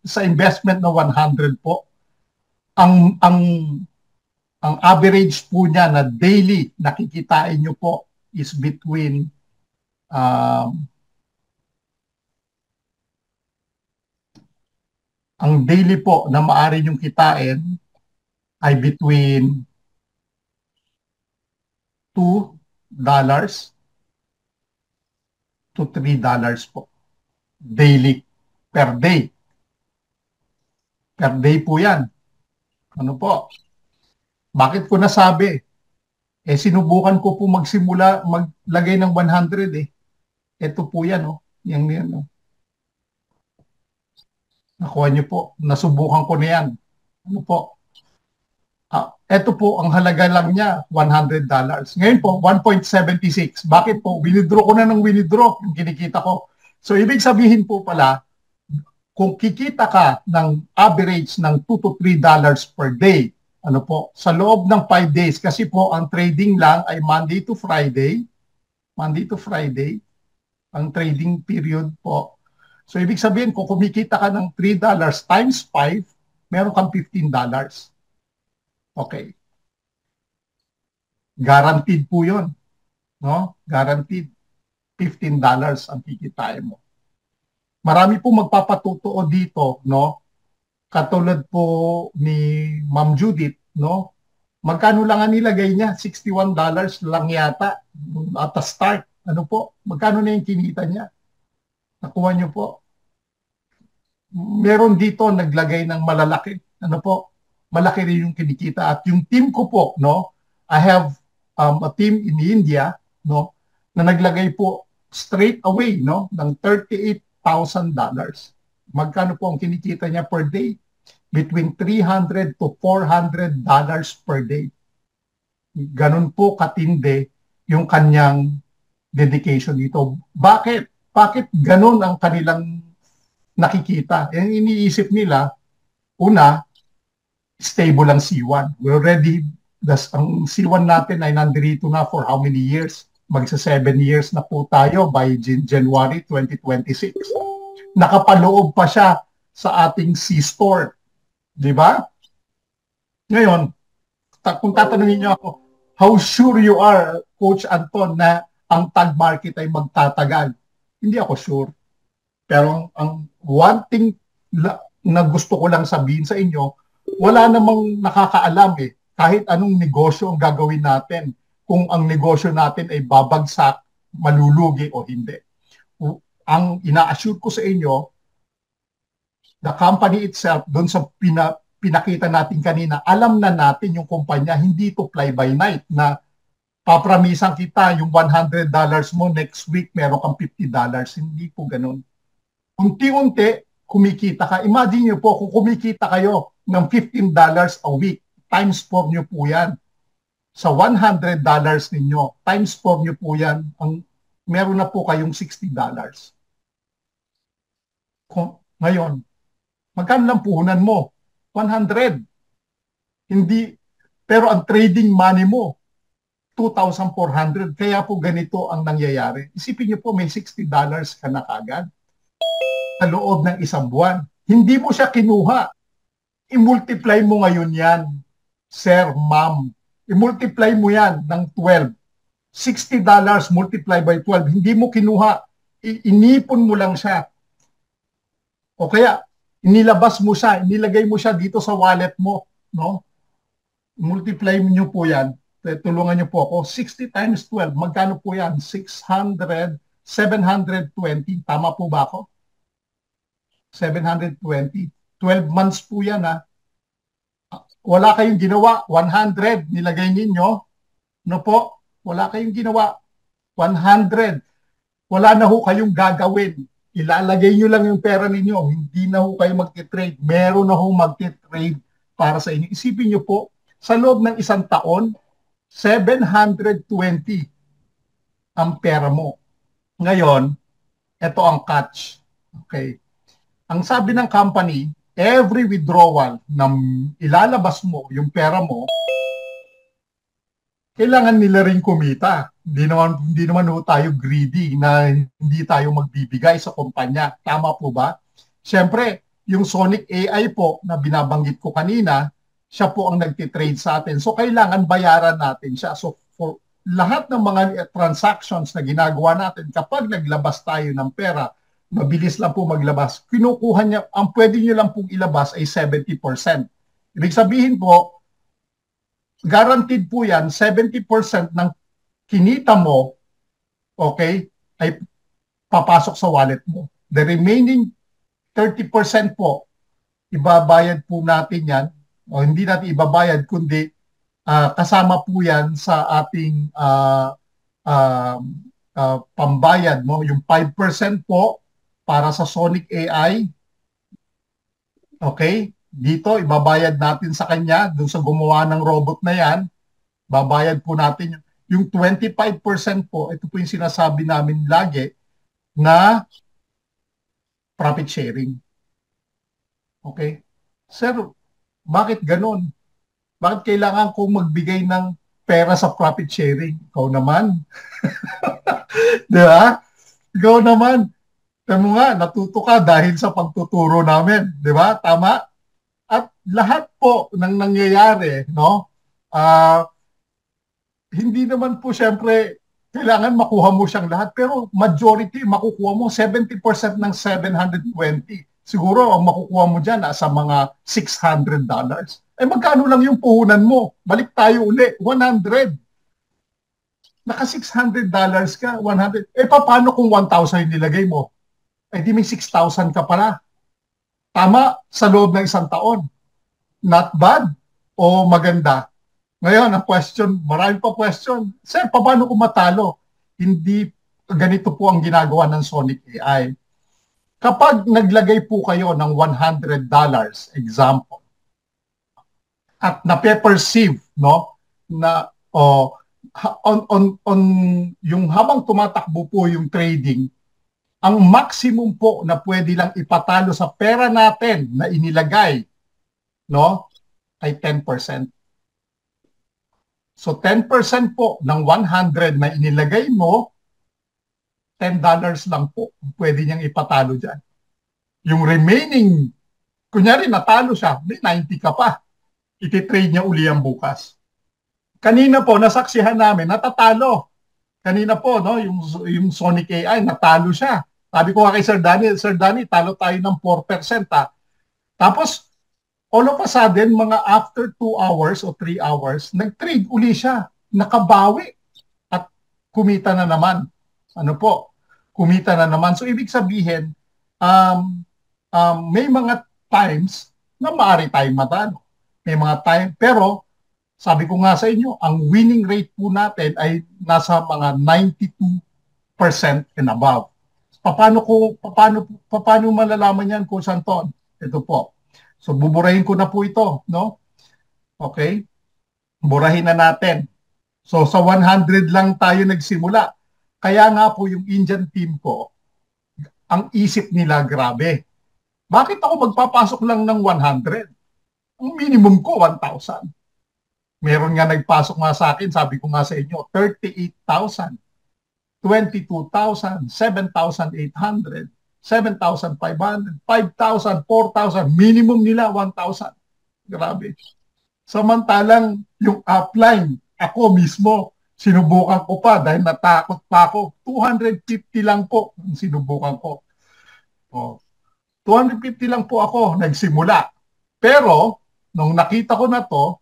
sa investment na 100 po, ang average po niya na daily nakikitain niyo po is between ang daily po na maaari niyong kitain ay between $2 to $3 po. Daily. Per day. Per day po yan. Ano po? Bakit ko nasabi? Sinubukan ko po magsimula, maglagay ng 100 eh. Ito po yan, oh. Yan, oh. Nakuha niyo po. Nasubukan ko na yan. Ano po? Ito po, ang halaga lang niya, $100. Ngayon po, 1.76. Bakit po? Winidraw ko na ng winidraw yung kinikita ko. So, ibig sabihin po pala, kung kikita ka ng average ng $2 to $3 per day, ano po, sa loob ng 5 days, kasi po ang trading lang ay Monday to Friday, ang trading period po. So, ibig sabihin, kung kumikita ka ng $3 times 5, meron kang $15. Okay. Guaranteed po yun. No? Guaranteed. $15 ang kikitain mo. Marami po magpapatutuo dito, no? Katulad po ni Ma'am Judith, no? Magkano lang ang nilagay niya? $61 lang yata at the start. Ano po? Magkano na yung kinita niya? Nakuha niyo po. Meron dito naglagay ng malalaki. Ano po? Malaki rin yung kinikita. At yung team ko po, no? I have a team in India, no? Na naglagay po straight away, no? Ng $38,000. Magkano po ang kinikita niya per day? Between $300 to $400 per day. Ganun po katindi yung kanyang dedication dito. Bakit? Bakit ganun ang kanilang nakikita? Yung iniisip nila, una, stable ang C1. We're already, ang C1 natin ay nandito na for how many years? Magsa 7 years na po tayo by January 2026. Nakapaloob pa siya sa ating C-store. Di ba? Ngayon, kung tatanungin niyo ako, how sure you are, Coach Anton, na ang tag market ay magtatagal? Hindi ako sure. Pero ang one thing na gusto ko lang sabihin sa inyo, wala namang nakakaalam eh. Kahit anong negosyo ang gagawin natin, kung ang negosyo natin ay babagsak, malulugi o hindi. Ang ina-assure ko sa inyo, the company itself, doon sa pinakita natin kanina, alam na natin yung kumpanya, hindi to fly by night na papramisan kita yung $100 mo, next week meron kang $50. Hindi po ganun. Unti-unti, kumikita ka. Imagine nyo po, kung kumikita kayo ng $15 a week, times 4 nyo po yan. Sa $100 ninyo, times 4 nyo po yan, meron na po kayong $60. Ngayon, magkano lang puhunan mo? 100. Hindi, pero ang trading money mo, 2,400. Kaya po ganito ang nangyayari. Isipin niyo po, may $60 ka na kagad sa loob ng isang buwan. Hindi mo siya kinuha. I-multiply mo ngayon yan, sir, ma'am. I-multiply mo yan ng 12. $60 multiply by 12. Hindi mo kinuha. Inipon mo lang siya. O kaya, inilabas mo siya, inilagay mo siya dito sa wallet mo, no? Multiply niyo po yan. Tulungan niyo po ako. 60 times 12, magkano po yan? 720. Tama po ba ako? 720. 12 months po yan, ha? Wala kayong ginawa. 100, nilagay ninyo. No po? Wala kayong ginawa. 100. Wala na ho kayong gagawin. Ilalagay nyo lang yung pera ninyo. Hindi na ho kayo magti-trade. Meron na ho magti-trade para sa inyo. Isipin nyo po, sa loob ng isang taon, 720 ang pera mo. Ngayon, ito ang catch. Okay. Ang sabi ng company, every withdrawal na ilalabas mo yung pera mo, kailangan nila rin kumita. Hindi naman ho tayo greedy na hindi tayo magbibigay sa kumpanya. Tama po ba? Siyempre, yung Sonic AI po na binabanggit ko kanina, siya po ang nagtitrade sa atin. So, kailangan bayaran natin siya. So, for lahat ng mga transactions na ginagawa natin, kapag naglabas tayo ng pera, mabilis lang po maglabas, kinukuha niya, ang pwede niyo lang pong ilabas ay 70%. Ibig sabihin po, guaranteed po yan, 70% ng kinita mo, okay, ay papasok sa wallet mo. The remaining 30% po, ibabayad po natin yan, o hindi natin ibabayad, kundi kasama po yan sa ating pambayad, no? Yung 5% po para sa Sonic AI, okay, dito ibabayad natin sa kanya, dun sa gumawa ng robot na yan, babayad po natin yung 25% po, ito po yung sinasabi namin lagi, na profit sharing. Okay? Sir, bakit ganon? Bakit kailangan kong magbigay ng pera sa profit sharing? Ikaw naman. Di ba? Ikaw naman. Tama nga, natuto ka dahil sa pagtuturo namin. Di ba? Tama? At lahat po ng nangyayari, no? Hindi naman po siyempre kailangan makuha mo siyang lahat, pero majority makukuha mo 70% ng 720. Siguro ang makukuha mo dyan sa mga $600. magkano lang yung puhunan mo? Balik tayo uli, 100. Naka $600 ka, 100. Paano kung 1,000 yung nilagay mo? Di may 6,000 ka pala. Tama, sa loob ng isang taon. Not bad o maganda? Ngayon, ang question, marami pa question. Sir, paano kung matalo? Hindi ganito po ang ginagawa ng Sonic AI. Kapag naglagay po kayo ng $100, example, at na-perceive, no, na on yung habang tumatakbo po yung trading, ang maximum po na pwede lang ipatalo sa pera natin na inilagay, no, ay 10%. So 10% po ng 100 na inilagay mo, $10 lang po pwede niyang ipatalo dyan. Yung remaining, kunyari natalo siya, may 90 ka pa. Ititrade niya uli ang bukas. Kanina po, nasaksihan namin, natatalo. Kanina po, no, yung Sonic AI, natalo siya. Sabi ko kay Sir Danny, talo tayo ng 4%. Tapos, all of a sudden, mga after 2 hours o 3 hours, nag-trade uli siya. Nakabawi. At kumita na naman. Ano po? Kumita na naman. So, ibig sabihin, may mga times na maaari tayong matalo. May mga time, pero sabi ko nga sa inyo, ang winning rate po natin ay nasa mga 92% and above. Paano malalaman yan, Coach Anton? Ito po. So buburahin ko na po ito, no? Okay? Burahin na natin. So sa 100 lang tayo nagsimula. Kaya nga po yung Indian team ko, ang isip nila grabe. Bakit ako magpapasok lang ng 100? Ang minimum ko, 1,000. Meron nga nagpasok nga sa akin, sabi ko nga sa inyo, 38,000, 22,000, 7,800, 7,500, 5,000, 4,000, minimum nila 1,000. Grabe. Samantalang yung upline, ako mismo, sinubukan ko pa dahil natakot pa ako. 250 lang po ang sinubukan ko. 250 lang po ako nagsimula. Pero, nung nakita ko na to,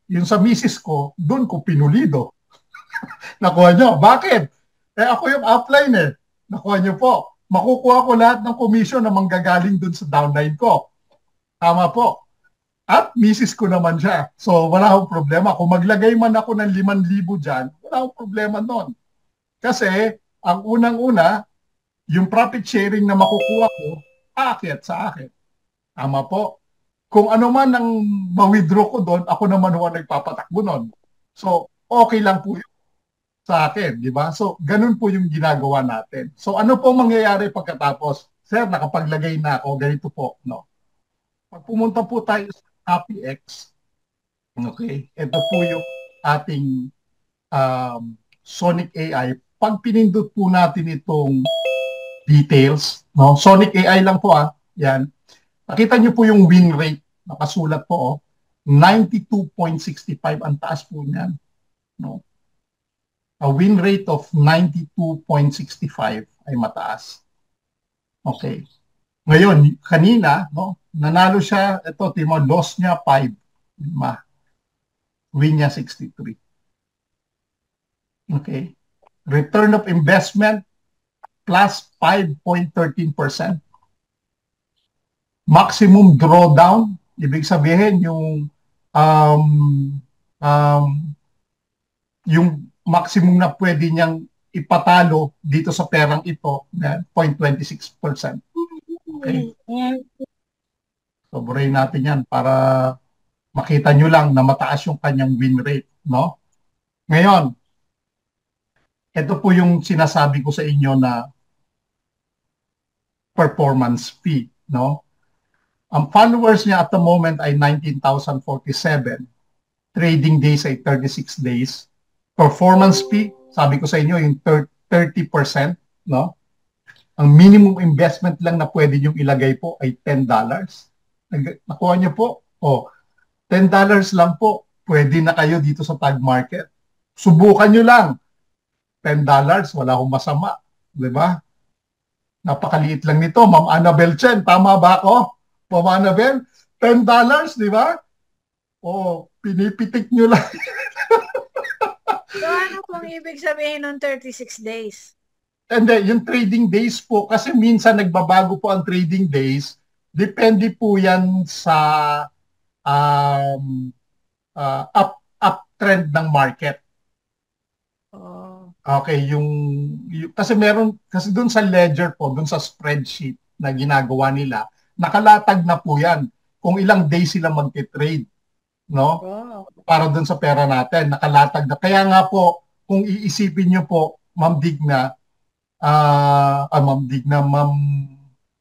yung sa misis ko, doon ko pinulido. Nakuha nyo. Bakit? Ako yung upline eh. Nakuha nyo po. Makukuha ko lahat ng commission na manggagaling doon sa downline ko. Tama po. At misis ko naman siya. So, wala akong problema. Kung maglagay man ako ng 5,000 dyan, wala akong problema doon. Kasi, ang unang-una, yung profit sharing na makukuha ko, aakyat sa akin. Tama po. Kung ano man ang ma-withdraw ko doon, ako naman ang nagpapatakbo doon. So, okay lang po yun sa akin, di ba? So, ganun po yung ginagawa natin. So, ano po mangyayari pagkatapos? Sir, nakapaglagay na ako, ganito po, no? Pag pumunta po tayo sa HappyX, okay, ito po yung ating Sonic AI. Pag pinindot po natin itong details, no? Sonic AI lang po, yan. Nakita niyo po yung win rate, nakasulat po, 92.65, ang taas po niyan. No? A win rate of 92.65 ay mataas. Okay. Ngayon, kanina, no, nanalo siya, ito, timo, loss niya 5. Win niya 63. Okay. Return of investment plus 5.13%. Maximum drawdown, ibig sabihin yung maximum na pwede niyang ipatalo dito sa perang ito, 0.26%. Okay. So, burahin natin yan para makita nyo lang na mataas yung kanyang win rate, no? Ngayon, ito po yung sinasabi ko sa inyo na performance fee, no? Ang followers niya at the moment ay 19,047. Trading days ay 36 days. Performance fee, sabi ko sa inyo, yung 30%, no? Ang minimum investment lang na pwede niyong ilagay po ay $10. Nakuha niyo po? $10 lang po. Pwede na kayo dito sa tag market. Subukan niyo lang. $10, wala akong masama. Diba? Napakaliit lang nito. Ma'am Annabel Chen, tama ba ako? Ma'am Annabel, $10, di ba? O, pinipitik nyo lang. So ano pong ibig sabihin ng 36 days? Hindi, yung trading days po, kasi minsan nagbabago po ang trading days. Depende po yan sa uptrend ng market. Oh. Okay, kasi kasi doon sa ledger po, doon sa spreadsheet na ginagawa nila, nakalatag na po yan kung ilang days sila magte-trade, no? Oh. Para doon sa pera natin, nakalatag na. Kaya nga po, kung iisipin niyo po, Ma'am Digna,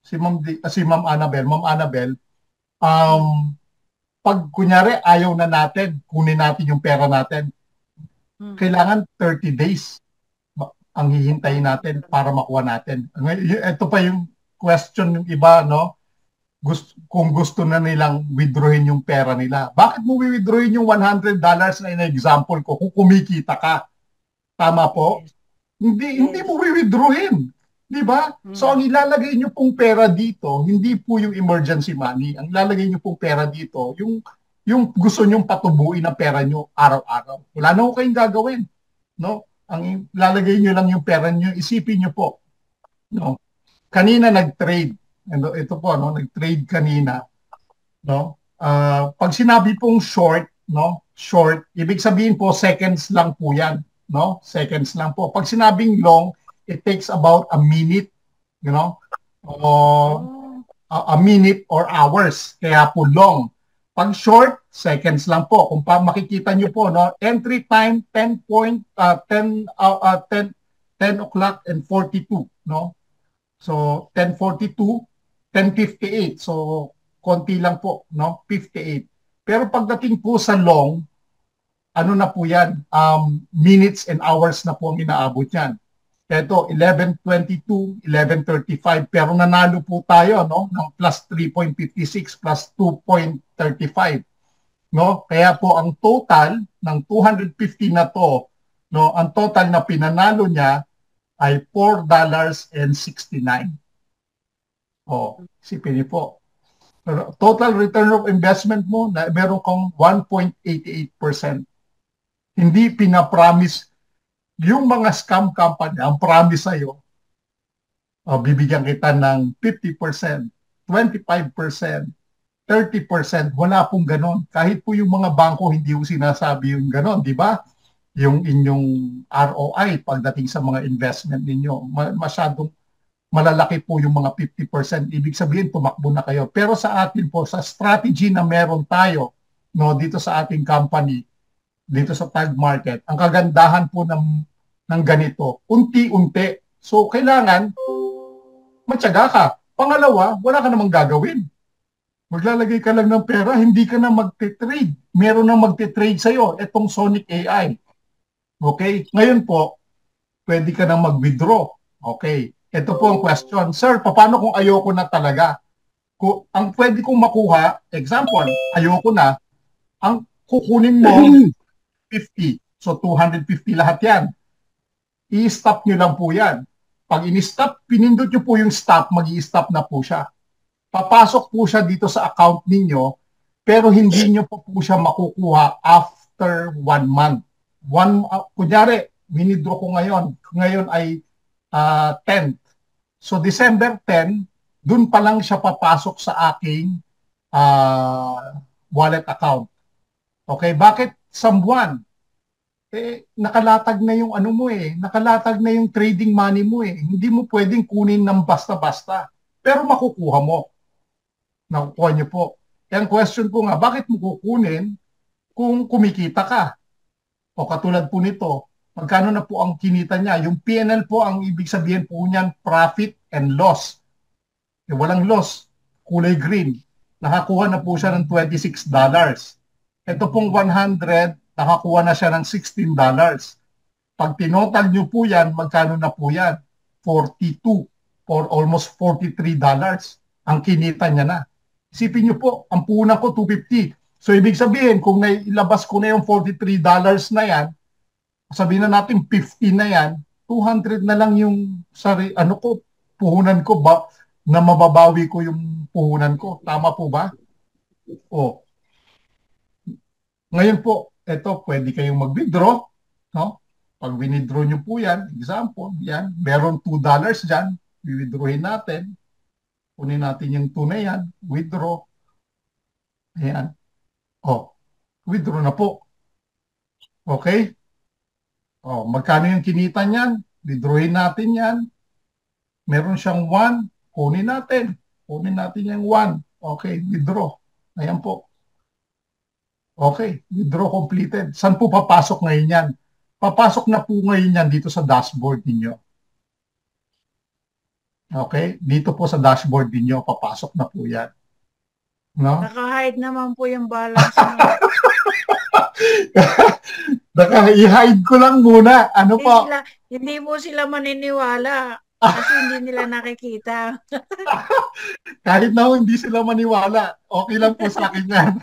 si Ma'am Annabel, pag kunyari ayaw na natin, kunin natin yung pera natin, kailangan 30 days ang hihintayin natin para makuha natin. Ito pa yung question ng iba, no? Kung gusto na nilang withdrawin yung pera nila. Bakit mo withdrawin yung $100 na in-example ko kung kumikita ka? Tama po? Hindi mo withdrawin. Di ba? So ang ilalagay nyo pong pera dito, hindi po yung emergency money. Ang ilalagay nyo pong pera dito, yung gusto nyong patubuin ang pera nyo araw-araw. Wala na ko kayong gagawin. No? Ang ilalagay nyo lang yung pera nyo, isipin nyo po. No? Kanina nag-trade. Ito po, no? Nag-trade kanina. No? Pag sinabi pong short, no? Short, ibig sabihin po seconds lang po yan. No? Seconds lang po. Pag sinabing long, it takes about a minute, you know? A minute or hours. Kaya po long. Pag short, seconds lang po. Kung makikita nyo po, no? Entry time 10 o'clock and 42, no? So 10:42, 10:58. So konti lang po, no? 58. Pero pagdating po sa long, ano na po yan? Minutes and hours na po ang inaabot yan. Ito, 11:22, 11:35. Pero nanalo po tayo, no? Ng plus 3.56, plus 2.35. No? Kaya po ang total ng 250 na to, no? Ang total na pinanalo niya ay $4.69. Isipin niyo po. Total return of investment mo, na meron kang 1.88%. Hindi pinapromise yung mga scam company, ang promise sa'yo, bibigyan kita ng 50%, 25%, 30%, wala pong ganon. Kahit po yung mga bangko, hindi po sinasabi yung ganon, di ba? Yung inyong ROI pagdating sa mga investment ninyo, masyadong malalaki po yung mga 50%. Ibig sabihin, tumakbo na kayo. Pero sa atin po, sa strategy na meron tayo, no, dito sa ating company, dito sa tag market, ang kagandahan po ng ganito, unti-unti. So, kailangan matyaga ka. Pangalawa, wala ka namang gagawin. Maglalagay ka lang ng pera, hindi ka na magte-trade. Meron na magte-trade sa'yo, itong Sonic AI. Okay? Ngayon po, pwede ka na mag-withdraw. Okay. Ito po ang question. Sir, paano kung ayoko na talaga? Ang pwede kong makuha, example, ayoko na, ang kukunin mo 50. So 250 lahat yan. I-stop nyo lang po yan. Pag in-stop, pinindot nyo po yung stop, mag-i-stop na po siya. Papasok po siya dito sa account ninyo, pero hindi nyo po siya makukuha after 1 month. Kunyari, winidraw ko ngayon. Ngayon ay 10th. So December 10, dun pa lang siya papasok sa aking wallet account. Okay, bakit sambuan? Nakalatag na yung ano mo nakalatag na yung trading money mo Hindi mo pwedeng kunin ng basta-basta. Pero makukuha mo. Nakukuha niyo po. Ang question ko nga, bakit mo kukunin kung kumikita ka? O katulad po nito, magkano na po ang kinita niya? Yung P&L po, ang ibig sabihin po niyan, profit and loss. Walang loss. Kulay green. Nakakuha na po siya ng $26. Ito pong 100, nakakuha na siya ng $16. Pag tinotal nyo po yan, magkano na po yan? 42 or almost $43 ang kinita niya na. Isipin nyo po, ang puhunan ko 250. So ibig sabihin, kung nailabas ko na yung $43 na yan, sabihin na natin 50 na yan, 200 na lang yung puhunan ko ba na mababawi ko yung puhunan ko. Tama po ba? O, ngayon po, ito, pwede kayong mag-withdraw. No? Pag withdraw nyo po yan, example, yan, meron $2 dyan, i-withdrawin natin. Kunin natin yung 2 na yan, withdraw. Ayan. O, withdraw na po. Okay? O, magkano yung kinita niyan? Withdrawin natin yan. Meron siyang 1, kunin natin. Kunin natin yung 1. Okay, withdraw. Ayan po. Okay, withdraw completed. Saan po papasok ngayon yan? Papasok na po ngayon yan dito sa dashboard ninyo. Okay, dito po sa dashboard ninyo, papasok na po yan. No? Naka-hide naman po yung balance mo. I-hide ko lang muna. Ano po? Hindi po sila maniniwala kasi hindi nila nakikita. Kahit na hindi sila maniwala, okay lang po sa akin yan.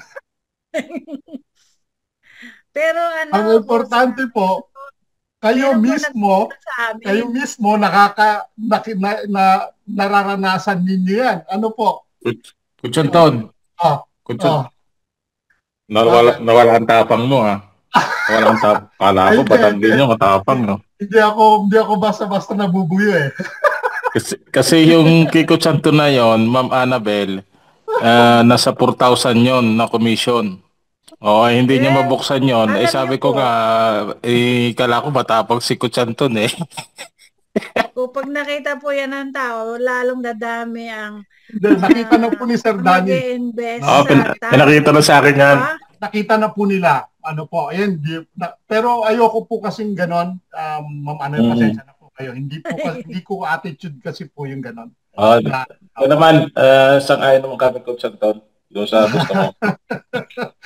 Pero ano, ang importante po, kayo mismo nararanasan ninyo yan. Ano po? Kutsanton. Nawala ang tapang mo, ha? Nawala ang tapang. Kala ko, patangin nyo, matapang, no? Hindi ako basta-basta nabubuyo, eh. kasi yung kay Kutsanton na yon, Ma'am Annabel, nasa 4,000 yon na commission. Hindi niya mabuksan yon. Sabi ko nga, kala ko matapang si Kutsanton, eh. Kapag nakita po yan ng tao, lalong dadami ang nakita na po ni Sir Danny. Mag-i-invest nakita na sa akin yan. Nakita na po nila. Ano po, ayan. Pero ayoko po kasing ganon. Ma'am Annabel, pasensya na po kayo. Hindi ko attitude kasi po yung ganon. Naman, sang-ayon naman kami Kutsanton. Doon sa gusto mo.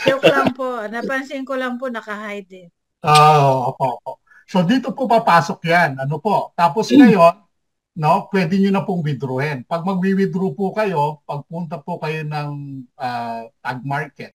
Joke lang po. Napansin ko lang po, naka-hide, eh. Opo. So dito po papasok yan. Ano po? Tapos ngayon, no, pwede nyo na pong withdrawin. Pag mag-withdraw po kayo, pagpunta po kayo ng tag market.